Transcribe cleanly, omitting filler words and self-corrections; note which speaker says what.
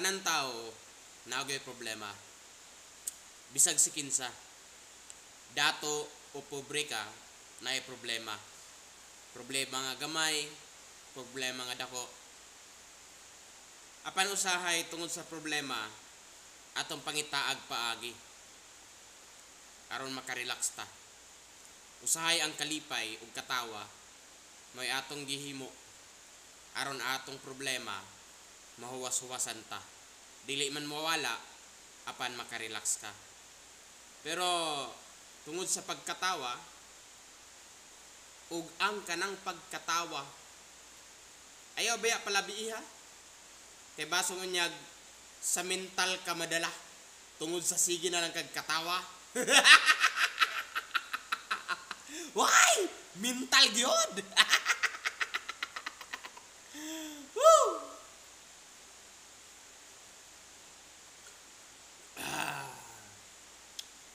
Speaker 1: tanan tao naagay problema. Bisag si kinsa. Dato o pobre ka naay problema. Problema nga gamay, problema nga dako. Apan usahay tungod sa problema atong pangitaag paagi aron makarelax ta. Usahay ang kalipay ug katawa may atong gihimo aron atong problema mahuwas-huwasan ta. Dili man mawala apan makarelax ka. Pero tungod sa pagkatawa ug ang kanang pagkatawa ayaw baya palabiiha. Kay baso unyag sa mental ka madala tungod sa sige na lang kagkatawa. Why? Mental gyud.